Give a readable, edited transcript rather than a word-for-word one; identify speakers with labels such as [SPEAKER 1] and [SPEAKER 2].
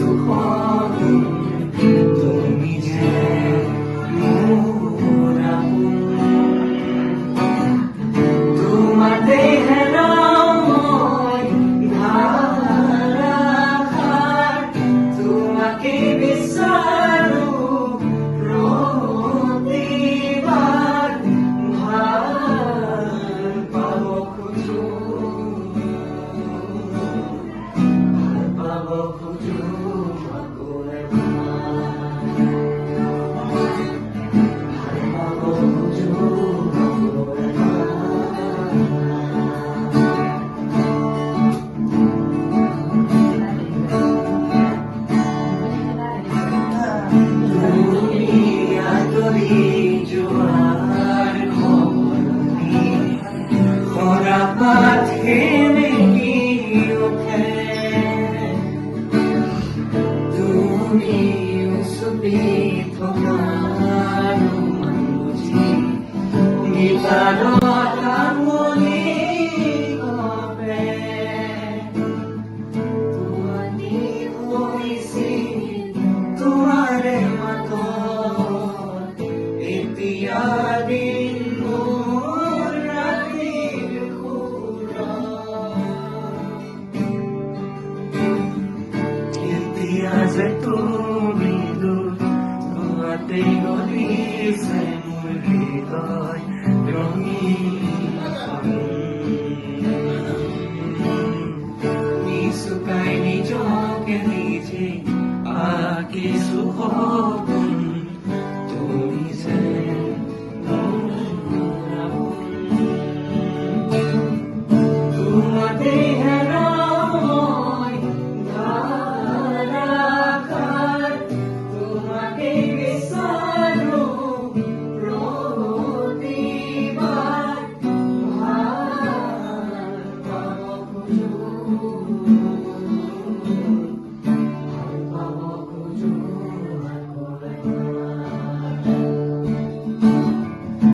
[SPEAKER 1] সুখগুণ তুমি যে মোর আপোন তোমার দেহের মই ধারাখার তোমাকে বিচাৰো প্ৰতিবাৰ ভাল পাব খোজো পাব খোজো আকৌ এবাৰ ভাল পাব খোজো আকৌ তুমি আদৰি যোৱাৰ খবৰনি খৰা পাত সেমেকি উঠে তুমি চুপি থকাৰ মান বুজি গীতাৰত আঙুলি কপে তোমানি হৈছিল তোমাৰে মাতত এতিয়া দিন মোৰ ৰাতিৰ সুৰত এতিয়া যে তুমি দূৰ তোমাতে গলিছে মোৰ হৃদয় নিচুকাই নিজকে নিজে আঁকিছো সপোন তুমি যে মোৰ আপোন তোমাৰ দেহেৰ মই ধাৰাখাৰ তোমাকে বিচাৰো প্ৰতিবাৰ ভাল পাব খোজো